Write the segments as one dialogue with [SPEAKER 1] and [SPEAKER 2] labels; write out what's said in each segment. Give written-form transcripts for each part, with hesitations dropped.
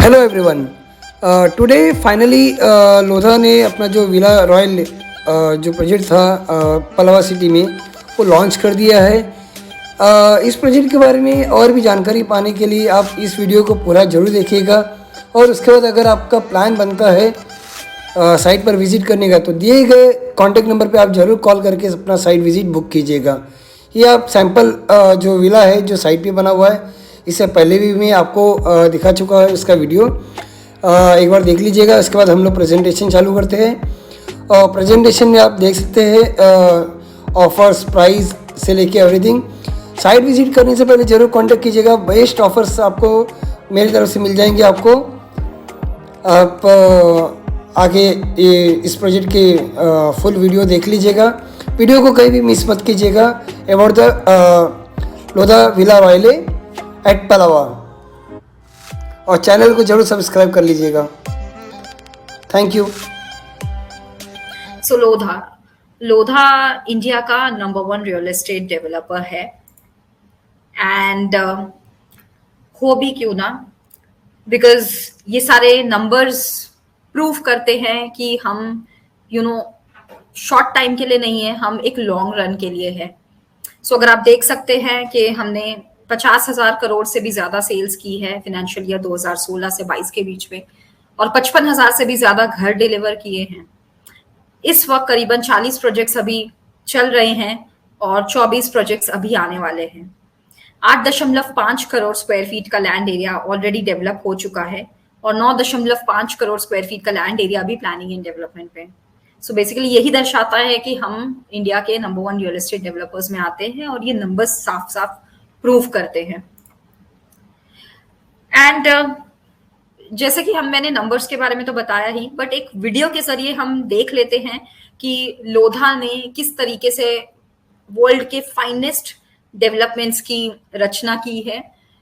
[SPEAKER 1] Hello everyone. Today finally Lodha ने अपना जो विला रॉयल जो प्रोजेक्ट था पलावा सिटी में वो लॉन्च कर दिया है। इस प्रोजेक्ट के बारे में और भी जानकारी पाने के लिए आप इस वीडियो को पूरा ज़रूर देखिएगा और उसके बाद अगर आपका प्लान बनता है साइट पर विज़िट करने का तो दिए गए कॉन्टैक्ट नंबर पे आप ज़रूर कॉल करके अपना साइट विज़िट बुक कीजिएगा। ये आप सैंपल जो विला है जो साइट पे बना हुआ है, इससे पहले भी मैं आपको दिखा चुका है इसका वीडियो, एक बार देख लीजिएगा। इसके बाद हम लोग प्रेजेंटेशन चालू करते हैं और प्रेजेंटेशन में आप देख सकते हैं ऑफर्स प्राइस से लेके एवरीथिंग। साइट विज़िट करने से पहले ज़रूर कांटेक्ट कीजिएगा, बेस्ट ऑफर्स आपको मेरी तरफ से मिल जाएंगे। आपको आप आगे इस प्रोजेक्ट के फुल वीडियो देख लीजिएगा, वीडियो को कहीं भी मिस मत कीजिएगा about the Lodha villa royale at Palava, और चैनल को जरूर सब्सक्राइब कर लीजिएगा। Thank you.
[SPEAKER 2] So Lodha India का नंबर 1 रियल एस्टेट डेवलपर है एंड हो भी क्यों ना, बिकॉज ये सारे नंबर्स प्रूव करते हैं कि हम शॉर्ट टाइम के लिए नहीं है, हम एक लॉन्ग रन के लिए है। सो अगर आप देख सकते हैं कि हमने 50,000 करोड़ से भी ज्यादा सेल्स की है फाइनेंशियल ईयर 2016 से 22 के बीच में, और 55,000 से भी ज्यादा घर डिलीवर किए हैं। इस वक्त करीबन 40 प्रोजेक्ट्स अभी चल रहे हैं और 24 प्रोजेक्ट्स अभी आने वाले हैं। 8.5 करोड़ स्क्वायर फीट का लैंड एरिया ऑलरेडी डेवलप हो चुका है और 9.5 करोड़ स्क्वायर फीट का लैंड एरिया अभी प्लानिंग एंड डेवलपमेंट पे। सो बेसिकली यही दर्शाता है कि हम इंडिया के नंबर 1 रियल एस्टेट डेवलपर्स में आते हैं और ये नंबर्स साफ साफ प्रूव करते हैं। एंड जैसे कि मैंने नंबर्स के बारे में तो बताया ही, बट एक वीडियो के जरिए हम देख लेते हैं कि लोधा ने किस तरीके से वर्ल्ड के फाइनेस्ट डेवलपमेंट्स की रचना की है।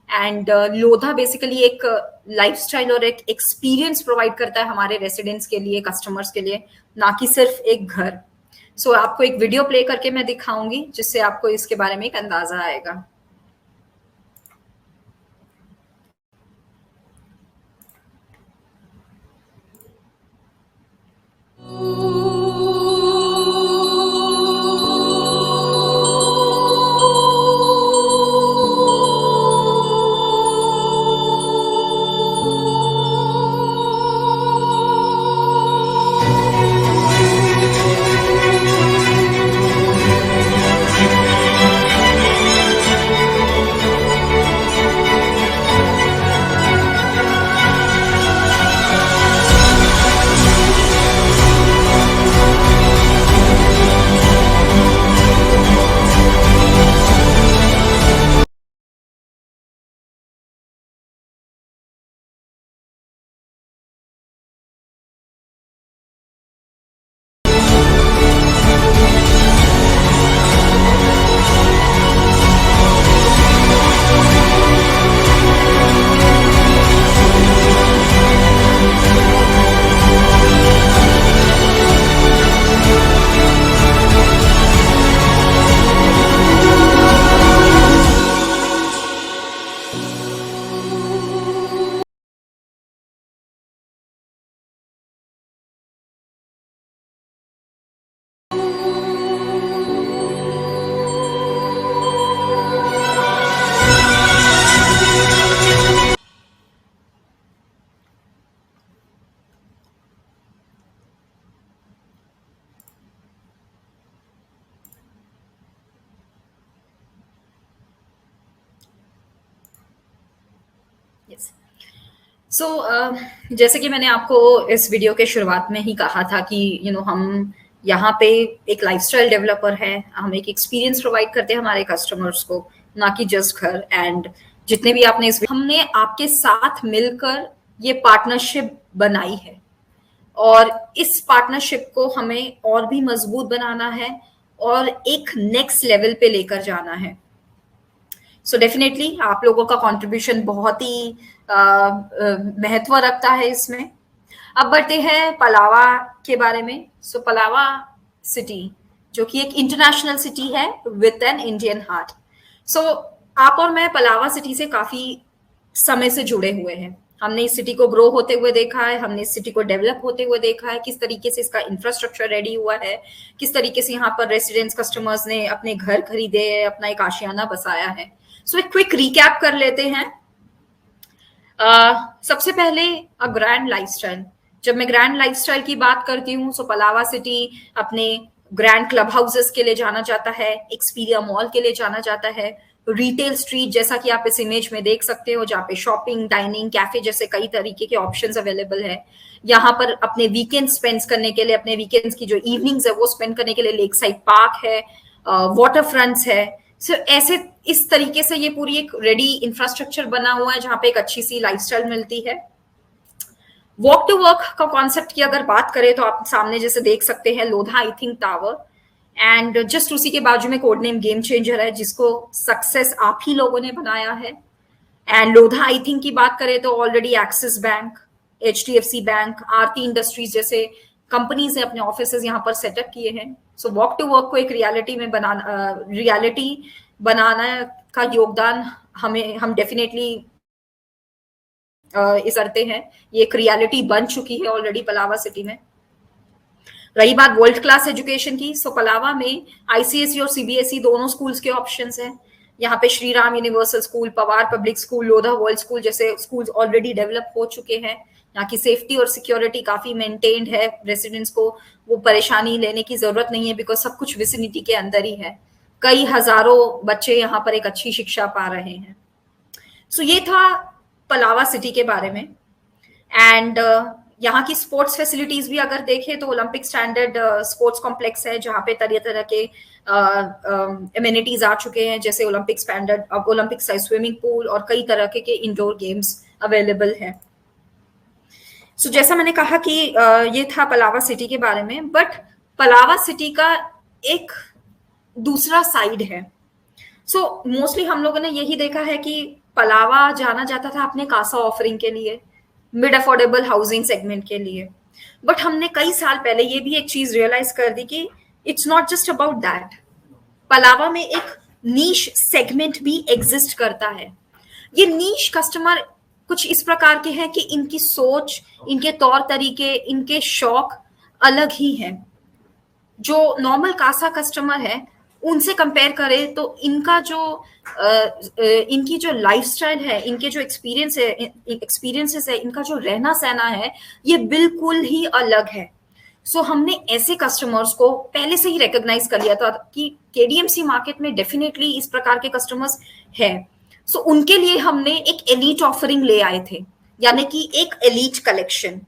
[SPEAKER 2] एंड लोधा बेसिकली एक लाइफस्टाइल और एक एक्सपीरियंस प्रोवाइड करता है हमारे रेसिडेंट्स के लिए, कस्टमर्स के लिए, ना कि सिर्फ एक घर। सो आपको एक वीडियो प्ले करके मैं दिखाऊंगी जिससे आपको इसके बारे में एक अंदाजा आएगा। यस। सो जैसे कि मैंने आपको इस वीडियो के शुरुआत में ही कहा था कि हम यहाँ पे एक लाइफस्टाइल डेवलपर है, हम एक एक्सपीरियंस प्रोवाइड करते हैं हमारे कस्टमर्स को, ना कि जस्ट घर। एंड जितने भी आपने हमने आपके साथ मिलकर ये पार्टनरशिप बनाई है और इस पार्टनरशिप को हमें और भी मजबूत बनाना है और एक नेक्स्ट लेवल पे लेकर जाना है। सो डेफिनेटली आप लोगों का कंट्रीब्यूशन बहुत ही महत्व रखता है इसमें। अब बढ़ते हैं पलावा के बारे में। सो पलावा सिटी जो कि एक इंटरनेशनल सिटी है विद एन इंडियन हार्ट। सो आप और मैं पलावा सिटी से काफी समय से जुड़े हुए हैं हमने इस सिटी को ग्रो होते हुए देखा है, हमने इस सिटी को डेवलप होते हुए देखा है, किस तरीके से इसका इंफ्रास्ट्रक्चर रेडी हुआ है, किस तरीके से यहाँ पर रेसिडेंट्स कस्टमर्स ने अपने घर खरीदे है, अपना एक आशियाना बसाया है। सो एक क्विक रिकैप कर लेते हैं। सबसे पहले अ ग्रैंड लाइफस्टाइल। जब मैं ग्रैंड लाइफस्टाइल की बात करती हूँ तो पलावा सिटी अपने ग्रैंड क्लब हाउसेस के लिए जाना जाता है, एक्सपीरिया मॉल के लिए जाना जाता है, रिटेल स्ट्रीट जैसा कि आप इस इमेज में देख सकते हो, जहाँ पे शॉपिंग, डाइनिंग, कैफे जैसे कई तरीके के ऑप्शंस अवेलेबल है। यहाँ पर अपने वीकेंड स्पेंड करने के लिए, अपने वीकेंड्स की जो इवनिंग्स है वो स्पेंड करने के लिए लेक साइड पार्क है, वाटर फ्रंट्स है। सो ऐसे इस तरीके से ये पूरी एक रेडी इंफ्रास्ट्रक्चर बना हुआ है जहाँ पे एक अच्छी सी लाइफस्टाइल मिलती है। वॉक टू वर्क का कॉन्सेप्ट की अगर बात करें तो आप सामने जैसे देख सकते हैं Lodha I think tower, and just उसी के बाजू में कोड नेम गेम चेंजर है, जिसको सक्सेस आप ही लोगों ने बनाया है। एंड लोधा आई थिंक की बात करें तो already Axis bank, HDFC bank, Aarti industries जैसे कंपनीज ने अपने ऑफिसेज यहाँ पर सेटअप किए हैं। सो वॉक टू वर्क को एक रियलिटी बनाना का योगदान हम डेफिनेटली इस करते हैं। ये एक रियलिटी बन चुकी है ऑलरेडी पलावा सिटी में। रही बात वर्ल्ड क्लास एजुकेशन की, सो पलावा में ICSE और CBSE दोनों स्कूल्स के ऑप्शंस हैं। यहाँ पे Shri Ram universal school, Pawar public school, Lodha world school जैसे स्कूल्स ऑलरेडी डेवलप हो चुके हैं। यहाँ की सेफ्टी और सिक्योरिटी काफी मेंटेन्ड है, रेसिडेंट्स को वो परेशानी लेने की जरूरत नहीं है, बिकॉज सब कुछ विसिनिटी के अंदर ही है। कई हजारों बच्चे यहाँ पर एक अच्छी शिक्षा पा रहे हैं। सो ये था पलावा सिटी के बारे में। एंड यहाँ की स्पोर्ट्स फैसिलिटीज भी अगर देखें तो ओलंपिक स्टैंडर्ड स्पोर्ट्स कॉम्प्लेक्स है, जहाँ पे तरह तरह के एमिनिटीज आ चुके हैं, जैसे Olympic standard Olympic size swimming pool और कई तरह के इंडोर गेम्स अवेलेबल हैं। सो जैसा मैंने कहा कि ये था पलावा सिटी के बारे में, बट पलावा सिटी का एक दूसरा साइड है। सो मोस्टली हम लोगों ने यही देखा है कि पलावा जाना जाता था अपने कासा ऑफरिंग के लिए, मिड अफोर्डेबल हाउसिंग सेगमेंट के लिए, बट हमने कई साल पहले ये भी एक चीज रियलाइज कर दी कि it's not just about that. Pallava में एक नीश सेगमेंट भी एग्जिस्ट करता है। ये नीश कस्टमर कुछ इस प्रकार के हैं कि इनकी सोच, इनके तौर तरीके, इनके शौक अलग ही हैं। जो नॉर्मल कासा कस्टमर है उनसे कंपेयर करें तो इनका जो इनकी जो लाइफस्टाइल है, इनके जो एक्सपीरियंसेस है, इनका जो रहना सहना है, ये बिल्कुल ही अलग है। सो हमने ऐसे कस्टमर्स को पहले से ही रिकॉग्नाइज कर लिया था कि KDMC मार्केट में डेफिनेटली इस प्रकार के कस्टमर्स हैं। सो उनके लिए हमने एक एलीट ऑफरिंग ले आए थे, यानी कि एक एलीट कलेक्शन।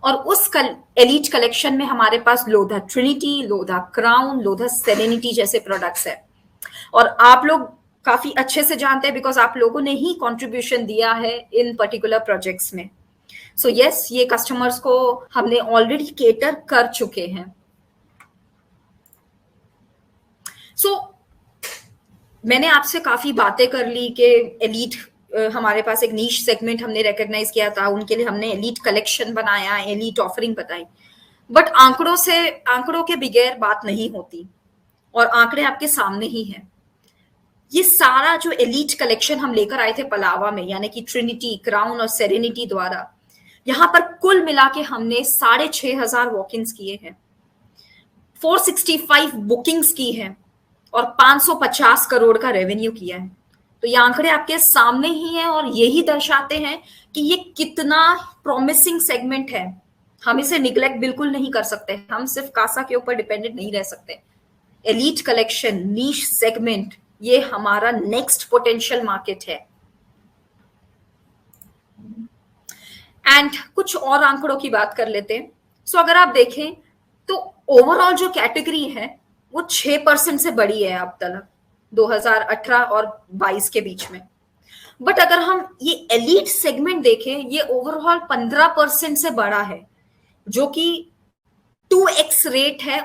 [SPEAKER 2] और उस एलीट कलेक्शन में हमारे पास Lodha Trinity, Lodha Crown, Lodha Serenity जैसे प्रोडक्ट्स है। और आप लोग काफी अच्छे से जानते हैं बिकॉज आप लोगों ने ही कंट्रीब्यूशन दिया है इन पर्टिकुलर प्रोजेक्ट्स में। सो यस, ये कस्टमर्स को हमने ऑलरेडी केटर कर चुके हैं। सो मैंने आपसे काफी बातें कर ली कि एलीट हमारे पास एक नीश सेगमेंट हमने रिकॉग्नाइज किया था, उनके लिए हमने एलीट कलेक्शन बनाया, एलीट ऑफरिंग बताई, बट आंकड़ों के बगैर बात नहीं होती, और आंकड़े आपके सामने ही हैं। ये सारा जो एलीट कलेक्शन हम लेकर आए थे पलावा में, यानी कि ट्रिनिटी, क्राउन और सेरेनिटी द्वारा, यहाँ पर कुल मिला के हमने 6,500 वॉक-इन्स किए हैं, 465 बुकिंग्स की है और 550 करोड़ का रेवेन्यू किया है। तो ये आंकड़े आपके सामने ही हैं और यही दर्शाते हैं कि ये कितना प्रॉमिसिंग सेगमेंट है। हम इसे निग्लेक्ट बिल्कुल नहीं कर सकते, हम सिर्फ कासा के ऊपर डिपेंडेंट नहीं रह सकते। एलीट कलेक्शन, नीश सेगमेंट, ये हमारा नेक्स्ट पोटेंशियल मार्केट है। एंड कुछ और आंकड़ों की बात कर लेते हैं। सो अगर आप देखें तो ओवरऑल जो कैटेगरी है वो 6% से बढ़ी है अब तक 2018 और 22 के बीच में। बट अगर हम ये एलीट सेगमेंट देखें, ये ओवरऑल 15% से बढ़ा है, जो कि 2x रेट है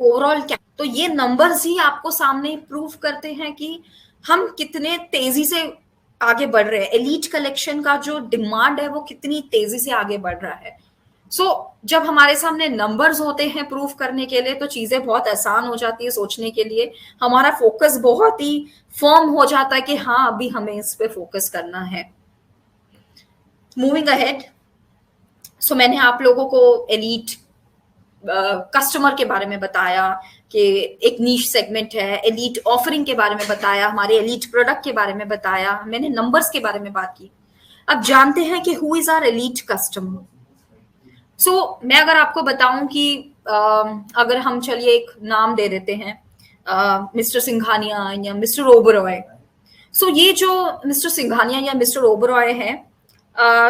[SPEAKER 2] ओवरऑल। तो ये नंबर्स ही आपको सामने प्रूव करते हैं कि हम कितने तेजी से आगे बढ़ रहे हैं। एलीट कलेक्शन का जो डिमांड है वो कितनी तेजी से आगे बढ़ रहा है। जब हमारे सामने नंबर्स होते हैं प्रूफ करने के लिए, तो चीजें बहुत आसान हो जाती है सोचने के लिए। हमारा फोकस बहुत ही फर्म हो जाता है कि हाँ, अभी हमें इस पे फोकस करना है। मूविंग अहेड, सो मैंने आप लोगों को एलीट कस्टमर के बारे में बताया कि एक नीश सेगमेंट है, एलीट ऑफरिंग के बारे में बताया, हमारे एलीट प्रोडक्ट के बारे में बताया, मैंने नंबर्स के बारे में बात की। अब जानते हैं कि who is our elite customer. So मैं अगर आपको बताऊं कि अगर हम चलिए एक नाम दे देते हैं, मिस्टर सिंघानिया या मिस्टर ओबरॉय। सो ये जो मिस्टर सिंघानिया या मिस्टर ओबरॉय है,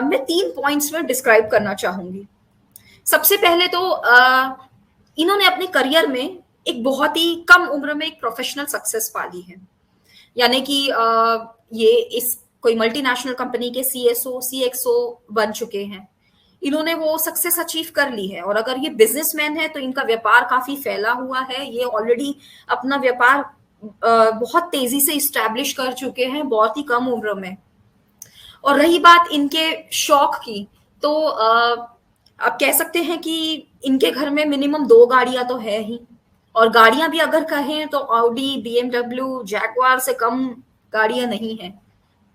[SPEAKER 2] मैं 3 पॉइंट्स में डिस्क्राइब करना चाहूंगी। सबसे पहले तो इन्होंने अपने करियर में एक बहुत ही कम उम्र में एक प्रोफेशनल सक्सेस पा ली है। यानी कि ये इस कोई मल्टीनेशनल कंपनी के सीएसओ सीएक्सओ बन चुके हैं। इन्होंने वो सक्सेस अचीव कर ली है, और अगर ये बिजनेसमैन है तो इनका व्यापार काफी फैला हुआ है। ये ऑलरेडी अपना व्यापार बहुत तेजी से इस्टेब्लिश कर चुके हैं बहुत ही कम उम्र में। और रही बात इनके शौक की, तो आप कह सकते हैं कि इनके घर में मिनिमम 2 गाड़ियां तो है ही, और गाड़ियां भी अगर कहें तो ऑडी, बीएमडब्ल्यू, जैगवार से कम गाड़ियां नहीं है।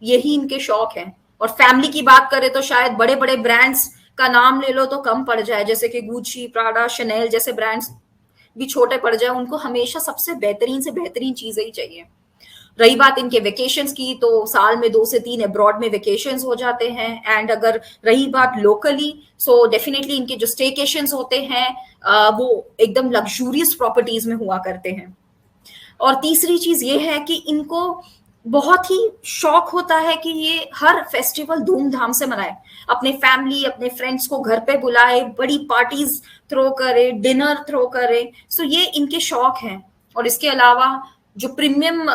[SPEAKER 2] यही इनके शौक हैं। और फैमिली की बात करें तो शायद बड़े बड़े ब्रांड्स का नाम ले लो तो कम पड़ जाए, जैसे कि गुची, प्राडा, शनेल जैसे ब्रांड्स भी छोटे पड़ जाए। उनको हमेशा सबसे बेहतरीन से बेहतरीन चीजें ही चाहिए। रही बात इनके वेकेशंस की, तो साल में 2 से 3 अब्रॉड में वेकेशंस हो जाते हैं। एंड अगर रही बात लोकली, सो डेफिनेटली इनके जो स्टेकेशंस होते हैं वो एकदम लग्जूरियस प्रॉपर्टीज में हुआ करते हैं। और तीसरी चीज ये है कि इनको बहुत ही शौक होता है कि ये हर फेस्टिवल धूमधाम से मनाए, अपने फैमिली, अपने फ्रेंड्स को घर पे बुलाए, बड़ी पार्टीज थ्रो करे, डिनर थ्रो करे। सो ये इनके शौक हैं। और इसके अलावा जो प्रीमियम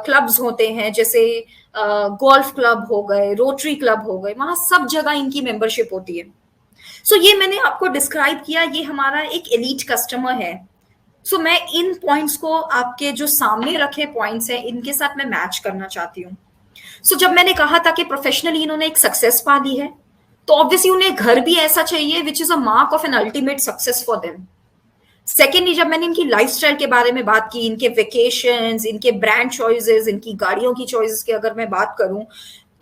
[SPEAKER 2] क्लब्स होते हैं, जैसे गोल्फ क्लब हो गए, रोटरी क्लब हो गए, वहां सब जगह इनकी मेंबरशिप होती है। सो ये मैंने आपको डिस्क्राइब किया, ये हमारा एक एलीट कस्टमर है। सो मैं इन पॉइंट्स को, आपके जो सामने रखे पॉइंट्स हैं, इनके साथ मैं मैच करना चाहती हूँ। सो जब मैंने कहा था कि प्रोफेशनली इन्होंने एक सक्सेस पा ली है, तो ऑब्वियसली उन्हें घर भी ऐसा चाहिए which is a mark of an ultimate success for them. Secondly, जब मैंने इनकी लाइफस्टाइल के बारे में बात की, इनके वेकेशंस, इनके ब्रांड चॉइसेस, इनकी गाड़ियों की चॉइसेस की अगर मैं बात करूं,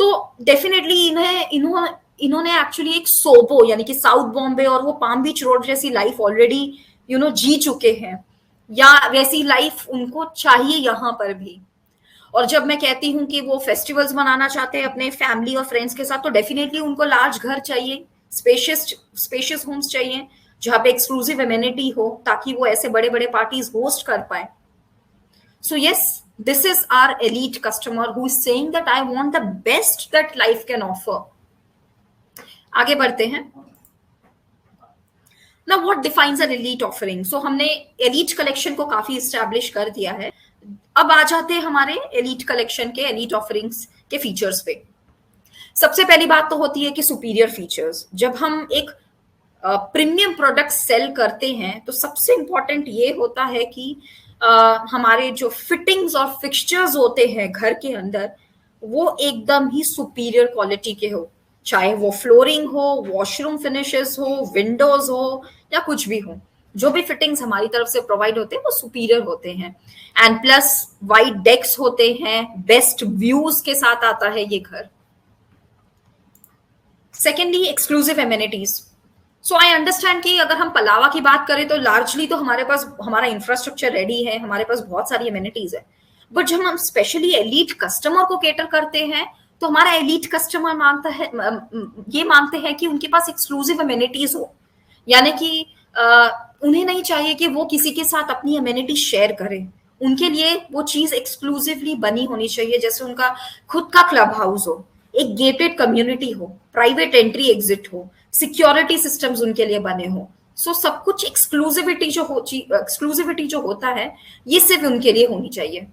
[SPEAKER 2] तो डेफिनेटली इन्होंने एक्चुअली एक सोबो यानी कि साउथ बॉम्बे और वो पाम बीच रोड जैसी लाइफ ऑलरेडी जी चुके हैं, या वैसी लाइफ उनको चाहिए यहाँ पर भी। और जब मैं कहती हूँ कि वो फेस्टिवल्स मनाना चाहते हैं अपने फैमिली और फ्रेंड्स के साथ, तो डेफिनेटली उनको लार्ज घर चाहिए, स्पेशियस होम्स चाहिए, जहां पे एक्सक्लूसिव एमेनिटी हो, ताकि वो ऐसे बड़े बड़े पार्टीज होस्ट कर पाए। So yes, this is our elite customer who is saying that I want the best that life can offer. आगे बढ़ते हैं। Now what defines an elite offering? So हमने एलीट कलेक्शन को काफी इस्टेब्लिश कर दिया है। अब आ जाते हैं हमारे एलीट कलेक्शन के, एलीट ऑफरिंग्स के फीचर्स पे। सबसे पहली बात तो होती है कि सुपीरियर फीचर्स। जब हम एक प्रीमियम प्रोडक्ट सेल करते हैं, तो सबसे इंपॉर्टेंट ये होता है कि हमारे जो फिटिंग्स और फिक्सचर्स होते हैं घर के अंदर, वो एकदम ही सुपीरियर क्वालिटी के हो, चाहे वो फ्लोरिंग हो, वॉशरूम फिनिशेस हो, विंडोज हो, या कुछ भी हो। जो भी फिटिंग्स हमारी तरफ से प्रोवाइड होते हैं वो सुपीरियर होते हैं। एंड प्लस वाइड डेक्स होते हैं, बेस्ट व्यूज के साथ आता है ये घर। Secondly, exclusive amenities. So I understand कि अगर हम पलावा की बात करें तो लार्जली तो हमारे पास हमारा इंफ्रास्ट्रक्चर रेडी है, हमारे पास बहुत सारी एमेनिटीज है। बट जब हम स्पेशली एलीट कस्टमर को केटर करते हैं, तो हमारा एलीट कस्टमर ये मांगते हैं कि उनके पास एक्सक्लूसिव एमेनिटीज हो। यानी कि उन्हें नहीं चाहिए कि वो किसी के साथ अपनी एमेनिटी शेयर करें। उनके लिए वो चीज एक्सक्लूसिवली बनी होनी चाहिए, जैसे उनका खुद का क्लब हाउस हो, एक गेटेड कम्युनिटी हो, प्राइवेट एंट्री एग्जिट हो, सिक्योरिटी सिस्टम्स उनके लिए बने हो। सो सब कुछ एक्सक्लूसिविटी जो होता है, ये सिर्फ उनके लिए होनी चाहिए।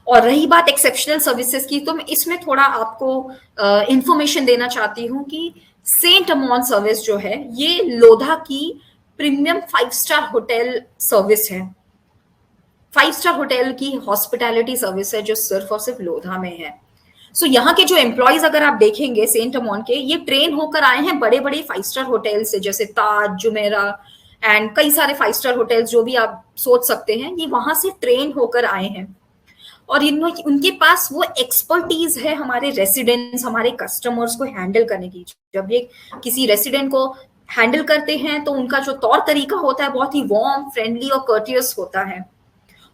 [SPEAKER 2] और रही बात एक्सेप्शनल सर्विसेज की, तो मैं इसमें थोड़ा आपको इंफॉर्मेशन देना चाहती हूँ कि सेंट अमॉन सर्विस जो है, ये लोधा की प्रीमियम 5 स्टार होटल सर्विस है। 5 स्टार होटल की हॉस्पिटैलिटी सर्विस है जो सिर्फ और सिर्फ लोधा में है। सो यहाँ के जो एम्प्लॉयज अगर आप देखेंगे सेंट अमॉन के, ये ट्रेन होकर आए हैं बड़े बड़े 5 स्टार होटल से, जैसे ताज, जुमेरा एंड कई सारे 5 स्टार होटल्स जो भी आप सोच सकते हैं, ये वहां से ट्रेन होकर आए हैं। और इनमें उनके पास वो एक्सपर्टीज है हमारे रेसिडेंट्स, हमारे कस्टमर्स को हैंडल करने की। जब ये किसी रेसिडेंट को हैंडल करते हैं तो उनका जो तौर तरीका होता है बहुत ही वार्म, फ्रेंडली और कर्टियस होता है।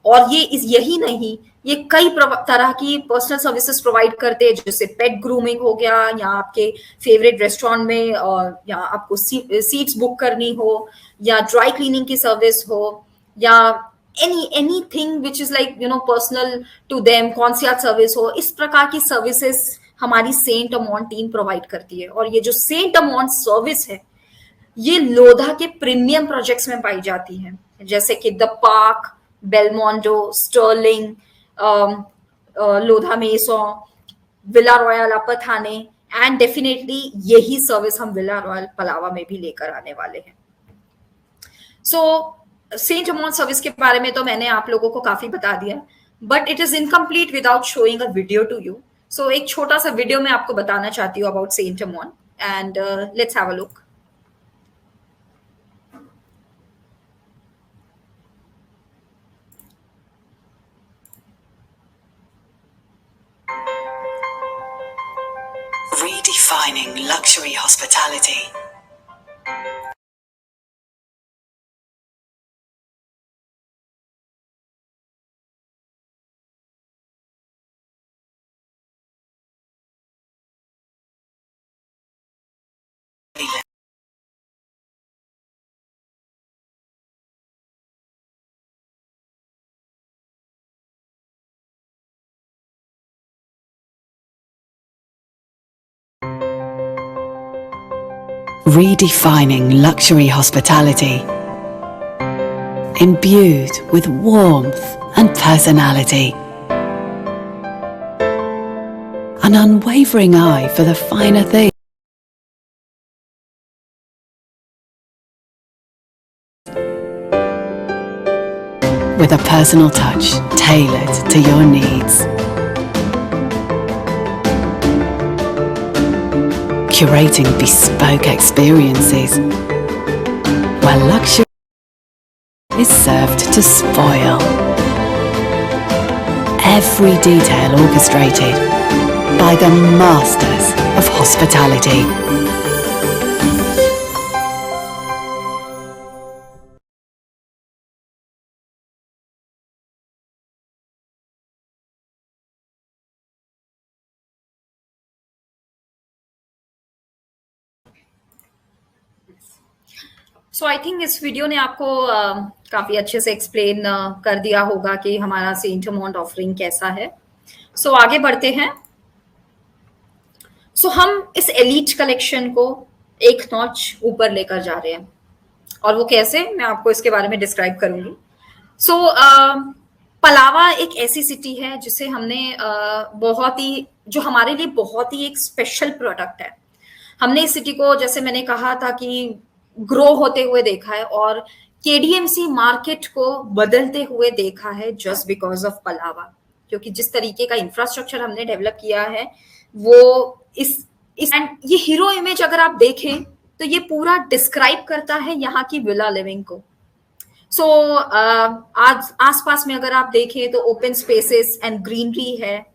[SPEAKER 2] और ये यही नहीं, ये कई तरह की पर्सनल सर्विसेज प्रोवाइड करते हैं, जैसे पेट ग्रूमिंग हो गया, या आपके फेवरेट रेस्टोरेंट में या आपको सीट्स बुक करनी हो, या ड्राई क्लीनिंग की सर्विस हो, या anything which is like personal to them, concierge service हो। इस प्रकार की सर्विसेज हमारी सेंट अमॉन्ट टीम प्रोवाइड करती है। और ये जो सेंट अमॉन्ट सर्विस है ये लोधा के प्रीमियम प्रोजेक्ट्स में पाई जाती है, जैसे कि the park, Belmondo, Sterling, Lodha Maeso, villa royal upper Thane, and definitely यही सर्विस हम विला रॉयल पलावा में भी लेकर आने वाले हैं। सो सेंट अमॉन्ट सर्विस के बारे में तो मैंने आप लोगों को काफी बता दिया, but it is incomplete without showing a video to you. So एक छोटा सा वीडियो मैं आपको बताना चाहती हूँ about Saint Amont, and let's have a look.
[SPEAKER 3] Redefining luxury hospitality. Redefining luxury hospitality, imbued with warmth and personality. An unwavering eye for the finer things. With a personal touch tailored to your needs. Curating bespoke experiences where luxury is served to spoil. Every detail orchestrated by the masters of hospitality.
[SPEAKER 2] So I think इस video ने आपको काफी अच्छे से explain कर दिया होगा कि हमारा सेंट अमॉन्ट ऑफरिंग कैसा है। सो आगे बढ़ते हैं। सो हम इस एलीट कलेक्शन को एक नॉच ऊपर लेकर जा रहे हैं, और वो कैसे, मैं आपको इसके बारे में डिस्क्राइब करूंगी। सो पलावा एक ऐसी सिटी है जिसे हमने बहुत ही, जो हमारे लिए बहुत ही एक स्पेशल प्रोडक्ट है। हमने इस सिटी को, जैसे मैंने कहा था, कि ग्रो होते हुए देखा है और केडीएमसी मार्केट को बदलते हुए देखा है जस्ट बिकॉज ऑफ पलावा। क्योंकि जिस तरीके का इंफ्रास्ट्रक्चर हमने डेवलप किया है वो इस एंड ये हीरो इमेज अगर आप देखें तो ये पूरा डिस्क्राइब करता है यहाँ की विला लिविंग को। सो आज आसपास में अगर आप देखें तो ओपन स्पेसेस एंड ग्रीनरी है,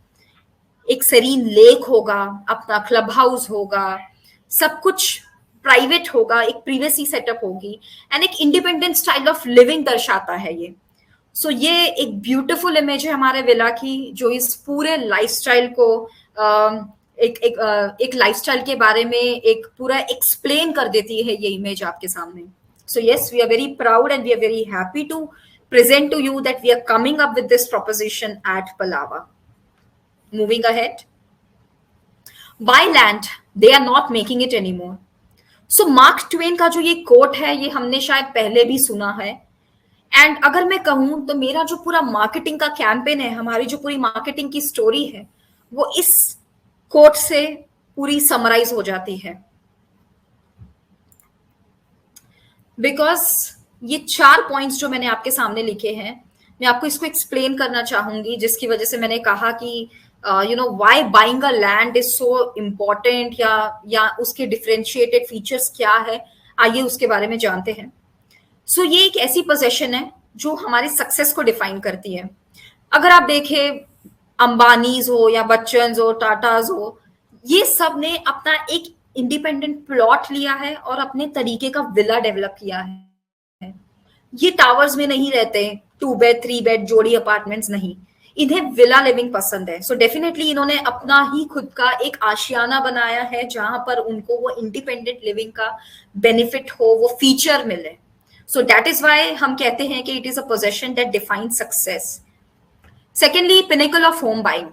[SPEAKER 2] एक सेरीन लेक होगा, अपना क्लब हाउस होगा, सब कुछ प्राइवेट होगा, एक प्रिवेसी सेटअप होगी, एंड एक इंडिपेंडेंट स्टाइल ऑफ लिविंग दर्शाता है ये। सो ये एक ब्यूटीफुल इमेज है हमारे विला की, जो इस पूरे लाइफस्टाइल को एक लाइफस्टाइल के बारे में एक पूरा एक्सप्लेन कर देती है ये इमेज आपके सामने। So yes, we are very proud and we are very happy to present to you that we are coming up with this proposition at Palava. Moving ahead. By land, they are not making it anymore. So mark Twain का जो ये coat है ये हमने शायद पहले भी सुना है, एंड अगर मैं कहूं तो मेरा जो पूरा मार्केटिंग का कैंपेन है, हमारी जो पूरी मार्केटिंग की स्टोरी है, वो इस कोट से पूरी समराइज हो जाती है। बिकॉज ये 4 पॉइंट्स जो मैंने आपके सामने लिखे हैं, मैं आपको इसको एक्सप्लेन करना चाहूंगी, जिसकी वजह से मैंने कहा कि why buying a land is so important, या उसके डिफरेंशिएटेड फीचर्स क्या है, आइए उसके बारे में जानते हैं। सो ये एक ऐसी पोजीशन है जो हमारी सक्सेस को डिफाइन करती है। अगर आप देखें अंबानीज हो या बच्चन हो, टाटाज हो, ये सब ने अपना एक इंडिपेंडेंट प्लॉट लिया है और अपने तरीके का विला डेवलप किया है। ये टावर्स में नहीं रहते, 2 बेड 3 बेड जोड़ी अपार्टमेंट्स नहीं, इन्हें विला लिविंग पसंद है। सो डेफिनेटली इन्होंने अपना ही खुद का एक आशियाना बनाया है जहां पर उनको वो इंडिपेंडेंट लिविंग का बेनिफिट हो, वो फीचर मिले। सो दैट इज वाई हम कहते हैं कि it is a possession that defines success. Secondly, pinnacle of home buying.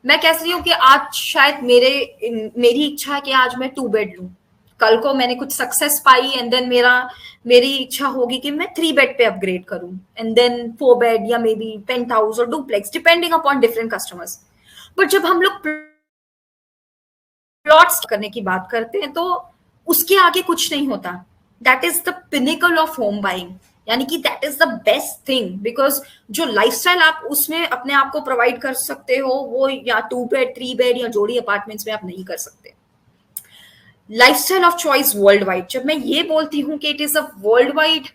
[SPEAKER 2] मैं कह रही हूँ कि आज शायद मेरी इच्छा है कि आज मैं 2 बेड लूं, कल को मैंने कुछ सक्सेस पाई एंड देन मेरी इच्छा होगी कि मैं 3 बेड पे अपग्रेड करूं एंड देन 4 बेड या मे बी पेंट हाउस और duplex, depending upon different customers. But जब हम लोग प्लॉट्स करने की बात करते हैं तो उसके आगे कुछ नहीं होता। That is the pinnacle of home buying, यानी कि that is the best thing, because जो लाइफस्टाइल आप उसमें अपने आप को प्रोवाइड कर सकते हो वो या 2 बेड 3 बेड या जोड़ी अपार्टमेंट्स में आप नहीं कर सकते। Lifestyle of choice world wide, जब मैं ये बोलती हूँ कि it is a world wide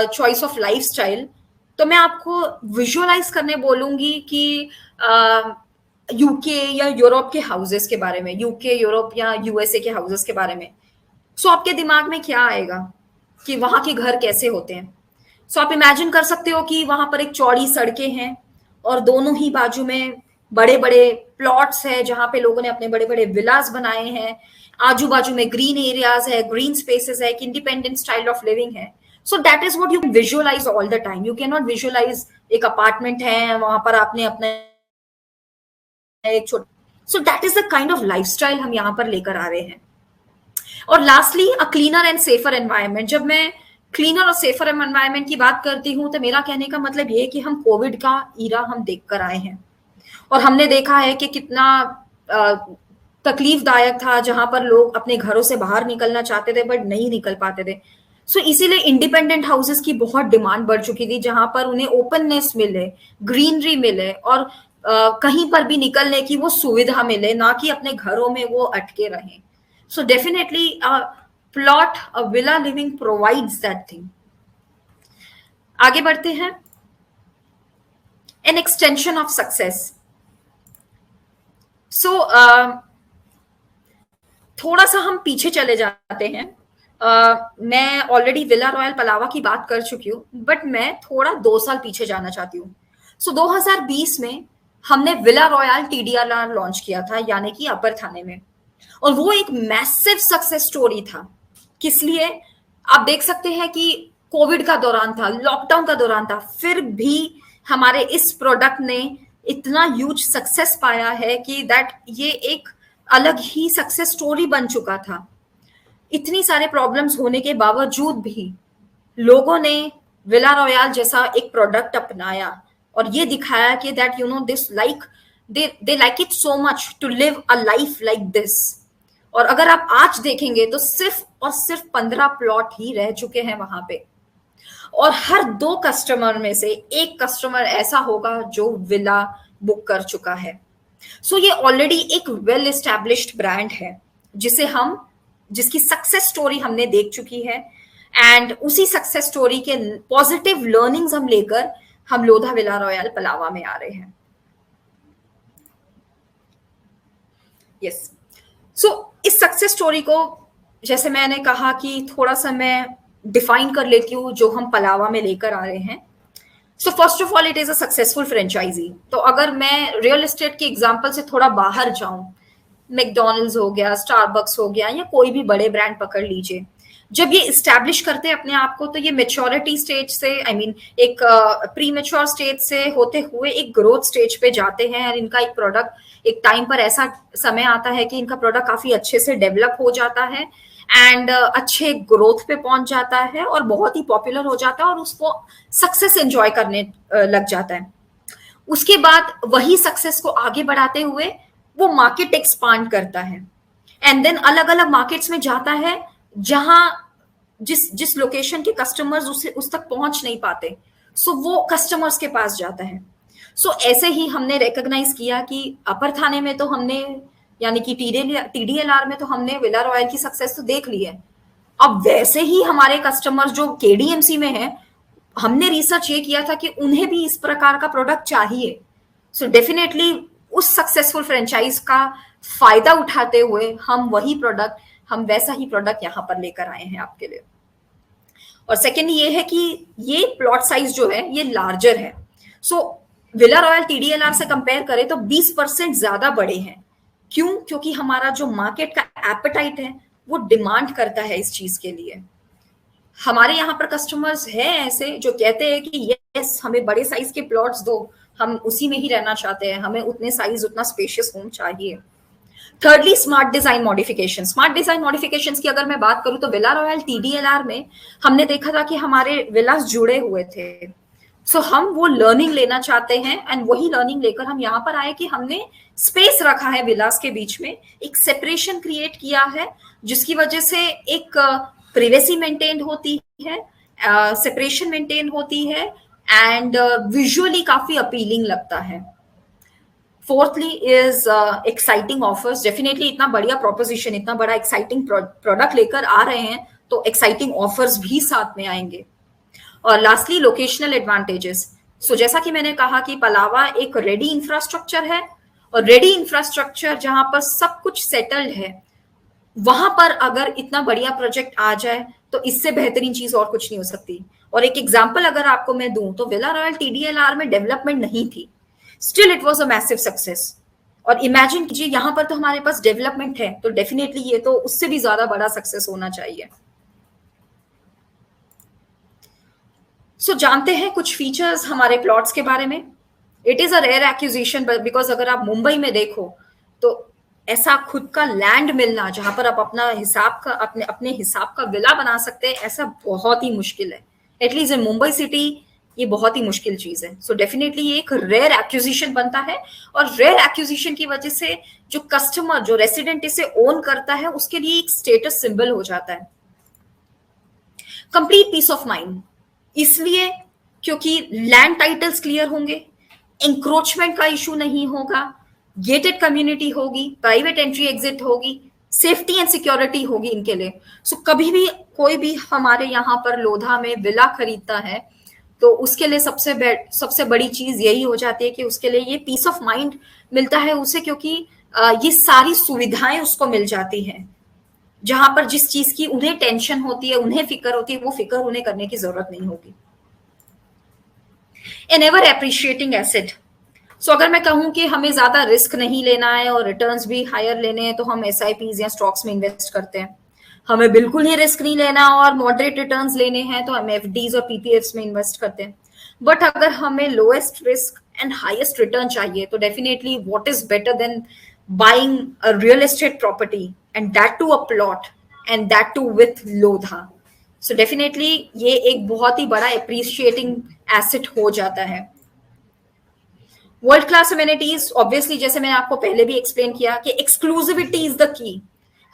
[SPEAKER 2] choice of lifestyle, तो मैं आपको विजुअलाइज करने बोलूंगी कि यूके या यूरोप के हाउसेस के बारे में, यूके यूरोप या यूएसए के हाउसेस के बारे में। सो आपके दिमाग में क्या आएगा कि वहां के घर कैसे होते हैं? सो आप इमेजिन कर सकते हो कि वहां पर एक चौड़ी सड़कें हैं और दोनों ही बाजू में बड़े बड़े प्लॉट्स है जहां पे लोगों ने अपने बड़े बड़े विलास बनाए हैं, आजू बाजू में ग्रीन एरियाज है, ग्रीन स्पेसेस है, एक इंडिपेंडेंट स्टाइल ऑफ लिविंग है। So that is what you visualize all the time. You can not visualize एक अपार्टमेंट है वहां पर आपने अपने एक छोटा, so that is the kind of lifestyle हम यहाँ पर लेकर आ रहे हैं। और lastly, a cleaner and safer environment. जब मैं क्लीनर और सेफर एनवायरनमेंट की बात करती हूँ तो मेरा कहने का मतलब ये है कि हम कोविड का ईरा हम देख कर आए हैं और हमने देखा है कि कितना तकलीफदायक था, जहां पर लोग अपने घरों से बाहर निकलना चाहते थे बट नहीं निकल पाते थे। सो इसीलिए इंडिपेंडेंट हाउसेस की बहुत डिमांड बढ़ चुकी थी जहां पर उन्हें ओपननेस मिले, ग्रीनरी मिले और कहीं पर भी निकलने की वो सुविधा मिले, ना कि अपने घरों में वो अटके रहें। So definitely plot, a villa living provides that thing. आगे बढ़ते हैं। An extension of success. So थोड़ा सा हम पीछे चले जाते हैं। मैं ऑलरेडी विला रॉयल पलावा की बात कर चुकी हूँ, बट मैं थोड़ा 2 साल पीछे जाना चाहती हूँ। सो 2020 में हमने विला रॉयल टीडीएलआर लॉन्च किया था, यानी कि अपर थाने में, और वो एक मैसिव सक्सेस स्टोरी था। किस लिए? आप देख सकते हैं कि कोविड का दौरान था, लॉकडाउन का दौरान था, फिर भी हमारे इस प्रोडक्ट ने इतना ह्यूज सक्सेस पाया है कि दैट ये एक अलग ही सक्सेस स्टोरी बन चुका था। इतनी सारे प्रॉब्लम्स होने के बावजूद भी लोगों ने विला रॉयल जैसा एक प्रोडक्ट अपनाया और ये दिखाया कि that this like they like it so much to live a life like this. और अगर आप आज देखेंगे तो सिर्फ और सिर्फ 15 प्लॉट ही रह चुके हैं वहां पे, और हर 2 कस्टमर में से 1 कस्टमर ऐसा होगा जो विला बुक कर चुका है। सो ये ऑलरेडी एक वेल एस्टैब्लिश्ड ब्रांड है जिसकी सक्सेस स्टोरी हमने देख चुकी है, एंड उसी सक्सेस स्टोरी के पॉजिटिव लर्निंग्स हम लेकर हम लोधा विला रॉयल पलावा में आ रहे हैं। यस, सो इस सक्सेस स्टोरी को, जैसे मैंने कहा कि थोड़ा सा मैं डिफाइन कर लेती हूँ जो हम पलावा में लेकर आ रहे हैं। So first of all, it is a successful franchise. तो अगर मैं रियल एस्टेट के एग्जांपल से थोड़ा बाहर जाऊं, मैकडॉनल्ड्स हो गया, स्टारबक्स हो गया, या कोई भी बड़े ब्रांड पकड़ लीजिए, जब ये इस्टेब्लिश करते हैं अपने आप को तो ये मेच्योरिटी स्टेज से, एक प्री मेच्योर स्टेज से होते हुए एक ग्रोथ स्टेज पे जाते हैं, और इनका एक प्रोडक्ट एक टाइम पर ऐसा समय आता है कि इनका प्रोडक्ट काफी अच्छे से डेवलप हो जाता है एंड अच्छे ग्रोथ पे पहुंच जाता है और बहुत ही पॉपुलर हो जाता है और उसको सक्सेस एंजॉय करने लग जाता है। उसके बाद वही सक्सेस को आगे बढ़ाते हुए वो मार्केट एक्सपांड करता है एंड देन अलग अलग मार्केट्स में जाता है जहां जिस लोकेशन के कस्टमर्स उस तक पहुंच नहीं पाते, सो वो कस्टमर्स के पास जाता है। सो ऐसे ही हमने रिकॉग्नाइज किया कि अपर थाने में तो हमने, यानी कि टीडीएलआर में तो हमने विला रॉयल की सक्सेस तो देख ली है। अब वैसे ही हमारे कस्टमर्स जो केडीएमसी में हैं, हमने रिसर्च ये किया था कि उन्हें भी इस प्रकार का प्रोडक्ट चाहिए। सो डेफिनेटली उस सक्सेसफुल फ्रेंचाइज का फायदा उठाते हुए हम वैसा ही प्रोडक्ट यहाँ पर लेकर आए हैं आपके लिए। और सेकेंड ये है कि ये प्लॉट साइज जो है ये लार्जर है। सो विला रॉयल टीडीएलआर से कंपेयर करें तो 20% ज्यादा बड़े हैं। क्यों? क्योंकि हमारा जो मार्केट का एपेटाइट है वो डिमांड करता है इस चीज के लिए। हमारे यहाँ पर कस्टमर्स हैं ऐसे जो कहते हैं कि यस हमें बड़े साइज के प्लॉट्स दो, हम उसी में ही रहना चाहते हैं, हमें उतने साइज उतना स्पेशियस होम चाहिए। Thirdly smart design modification. Smart design modification की अगर मैं बात करूं तो विला रॉयल टीडीएलआर में हमने देखा था कि हमारे विलास जुड़े हुए थे। सो हम वो लर्निंग लेना चाहते हैं एंड वही लर्निंग लेकर हम यहाँ पर आए कि हमने स्पेस रखा है विलास के बीच में, एक सेपरेशन क्रिएट किया है जिसकी वजह से एक प्रिवेसी मेंटेन होती है, सेपरेशन मेंटेन होती है एंड विजुअली काफी अपीलिंग लगता है। Fourthly is exciting offers. Definitely इतना बढ़िया प्रोपोजिशन, इतना बड़ा एक्साइटिंग प्रोडक्ट लेकर आ रहे हैं तो एक्साइटिंग ऑफर्स भी साथ में आएंगे। और लास्टली लोकेशनल एडवांटेजेस। सो जैसा कि मैंने कहा कि पलावा एक रेडी इंफ्रास्ट्रक्चर है और रेडी इंफ्रास्ट्रक्चर जहां पर सब कुछ सेटल्ड है, वहां पर अगर इतना बढ़िया प्रोजेक्ट आ जाए तो इससे बेहतरीन चीज और कुछ नहीं हो सकती। और एक एग्जांपल अगर आपको मैं दूं तो विला रॉयल टीडीएलआर में डेवलपमेंट नहीं थी, still it was a massive success. और इमेजिन कीजिए यहां पर तो हमारे पास डेवलपमेंट है तो डेफिनेटली ये तो उससे भी ज्यादा बड़ा सक्सेस होना चाहिए। सो जानते हैं कुछ फीचर्स हमारे प्लॉट्स के बारे में। It is a rare acquisition because अगर आप मुंबई में देखो तो ऐसा खुद का लैंड मिलना जहां पर आप अपने अपने हिसाब का विला बना सकते हैं, ऐसा बहुत ही मुश्किल है। एटलीस्ट इन मुंबई सिटी ये बहुत ही मुश्किल चीज है। सो डेफिनेटली ये एक रेयर एक्विजिशन बनता है और रेयर एक्विजिशन की वजह से जो कस्टमर, जो रेसिडेंट इसे ओन करता है उसके लिए एक स्टेटस सिंबल हो जाता है। कंप्लीट पीस ऑफ माइंड इसलिए क्योंकि लैंड टाइटल्स क्लियर होंगे, इंक्रोचमेंट का इशू नहीं होगा, गेटेड कम्युनिटी होगी, प्राइवेट एंट्री एग्जिट होगी, सेफ्टी एंड सिक्योरिटी होगी इनके लिए। सो कभी भी कोई भी हमारे यहाँ पर लोधा में विला खरीदता है तो उसके लिए सबसे बड़ी चीज यही हो जाती है कि उसके लिए ये पीस ऑफ माइंड मिलता है उसे, क्योंकि ये सारी सुविधाएं उसको मिल जाती हैं। जहां पर जिस चीज की उन्हें टेंशन होती है, उन्हें फिक्र होती है, वो फिक्र उन्हें करने की जरूरत नहीं होगी। An ever appreciating asset. So अगर मैं कहूं कि हमें ज्यादा रिस्क नहीं लेना है और रिटर्न्स भी हायर लेने हैं तो हम एसआईपीज या स्टॉक्स में इन्वेस्ट करते हैं। हमें बिल्कुल ही रिस्क नहीं लेना और मॉडरेट रिटर्न्स लेने हैं तो हम एफडीज और पीपीएफ्स में इन्वेस्ट करते हैं। बट अगर हमें lowest risk and highest return चाहिए तो definitely what is better than buying a real estate property and that too a plot and that too with Lodha. So definitely ये एक बहुत ही बड़ा एप्रिशिएटिंग एसेट हो जाता है। वर्ल्ड क्लास अमेनिटीज, ऑब्वियसली जैसे मैंने आपको पहले भी एक्सप्लेन किया कि एक्सक्लूसिविटी इज द की।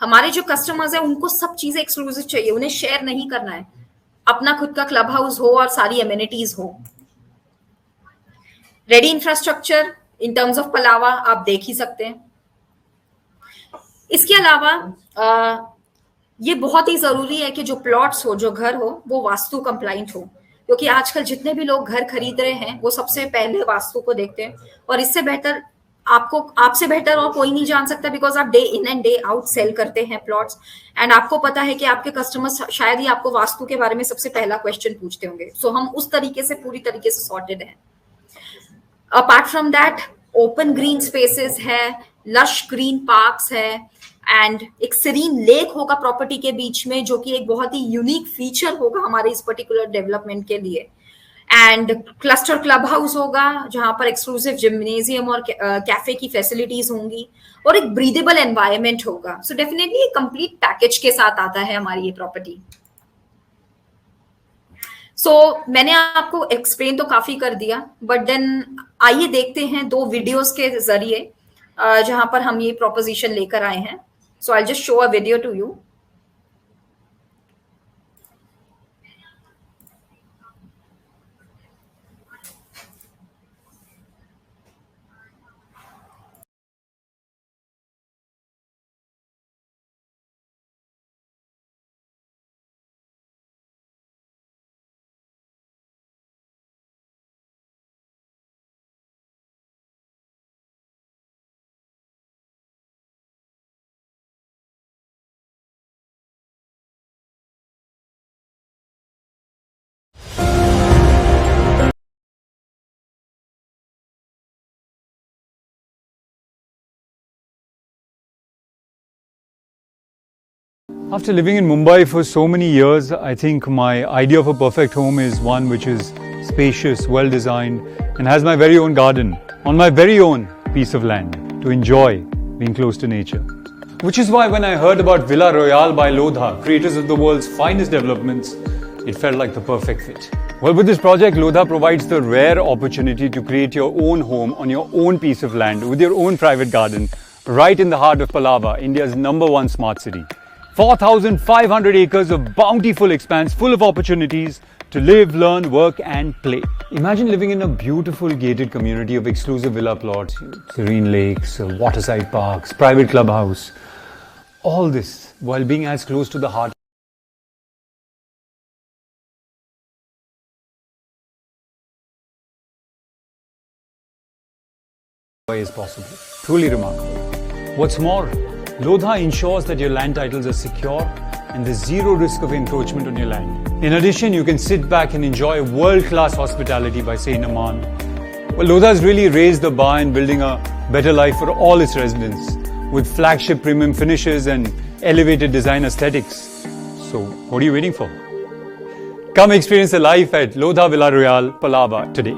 [SPEAKER 2] हमारे जो कस्टमर्स हैं उनको सब चीजें एक्सक्लूसिव चाहिए, उन्हें शेयर नहीं करना है। अपना खुद का क्लब हाउस हो और सारी अमेनिटीज हो। Ready infrastructure in terms of Pallava आप देख ही सकते हैं। इसके अलावा ये बहुत ही जरूरी है कि जो प्लॉट्स हो, जो घर हो, वो वास्तु कंप्लाइंट हो, क्योंकि आजकल जितने भी लोग घर खरीद रहे हैं वो सबसे पहले वास्तु को देखते हैं। और इससे बेहतर आपसे बेहतर और कोई नहीं जान सकता, बिकॉज आप day in and day out sell करते हैं प्लॉट्स एंड आपको पता है कि आपके कस्टमर्स शायद ही आपको वास्तु के बारे में सबसे पहला क्वेश्चन पूछते होंगे। सो हम उस तरीके से पूरी तरीके से सॉर्टेड हैं। Apart from that open green spaces है, लश ग्रीन पार्क्स है एंड एक सीरीन लेक होगा प्रॉपर्टी के बीच में, जो कि एक बहुत ही यूनिक फीचर होगा हमारे इस पर्टिकुलर डेवलपमेंट के लिए। एंड क्लस्टर क्लब हाउस होगा जहां पर एक्सक्लूसिव जिम्नेजियम और कैफे की फैसिलिटीज होंगी और एक ब्रीदेबल एनवायरनमेंट होगा। सो डेफिनेटली एक कंप्लीट पैकेज के साथ आता है हमारी ये प्रॉपर्टी। सो मैंने आपको एक्सप्लेन तो काफी कर दिया, बट देन आइए देखते हैं दो वीडियोस के जरिए जहां पर हम ये प्रोपोजिशन लेकर आए हैं। So I just show a video to you.
[SPEAKER 4] After living in Mumbai for so many years, I think my idea of a perfect home is one which is spacious, well designed, and has my very own garden on my very own piece of land to enjoy being close to nature. Which is why when I heard about Villa Royale by Lodha, creators of the world's finest developments, it felt like the perfect fit. Well, with this project, Lodha provides the rare opportunity to create your own home on your own piece of land with your own private garden, right in the heart of Palava, India's #1 smart city. 4,500 acres of bountiful expanse full of opportunities to live, learn, work and play. Imagine living in a beautiful gated community of exclusive villa plots, serene lakes, waterside parks, private clubhouse. All this while being as close to the heart as possible. Truly remarkable. What's more, Lodha ensures that your land titles are secure and there's zero risk of encroachment on your land. In addition, you can sit back and enjoy world-class hospitality by Saint Aman. Well, Lodha has really raised the bar in building a better life for all its residents with flagship premium finishes and elevated design aesthetics. So, what are you waiting for? Come experience the life at Lodha Villa Royale, Palava today.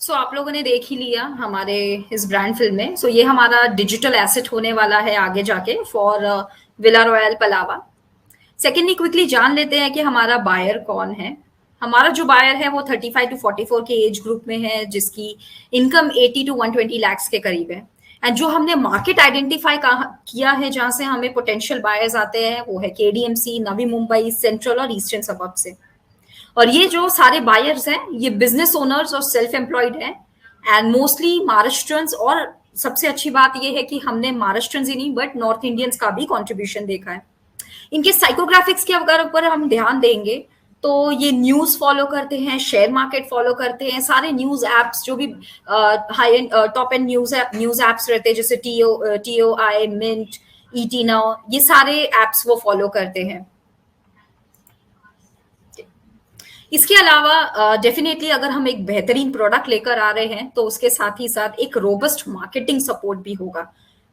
[SPEAKER 2] सो आप लोगों ने देख ही लिया हमारे इस brand film में. सो ये हमारा डिजिटल एसेट होने वाला है आगे जाके for villa royal Pallava. Secondly quickly जान लेते हैं कि हमारा बायर कौन है. हमारा जो बायर है वो 35 to 44 के एज ग्रुप में है, जिसकी इनकम 80 to 120 लाख के करीब है. एंड जो हमने मार्केट आइडेंटिफाई किया है जहां से हमें पोटेंशियल बायर्स आते हैं वो है केडीएमसी, नवी मुंबई, सेंट्रल और ईस्टर्न सबब से. और ये जो सारे बायर्स हैं ये बिजनेस ओनर्स और सेल्फ एम्प्लॉयड हैं एंड मोस्टली महाराष्ट्रियंस. और सबसे अच्छी बात ये है कि हमने महाराष्ट्रियंस ही नहीं बट नॉर्थ इंडियंस का भी कंट्रीब्यूशन देखा है. इनके साइकोग्राफिक्स के अगर ऊपर हम ध्यान देंगे तो ये न्यूज फॉलो करते हैं, शेयर मार्केट फॉलो करते हैं, सारे न्यूज एप्स जो भी high and top and news apps रहते हैं जैसे TOI, मिंट, ET नाउ, ये सारे एप्स वो फॉलो करते हैं. इसके अलावा डेफिनेटली अगर हम एक बेहतरीन प्रोडक्ट लेकर आ रहे हैं तो उसके साथ ही साथ एक रोबस्ट मार्केटिंग सपोर्ट भी होगा.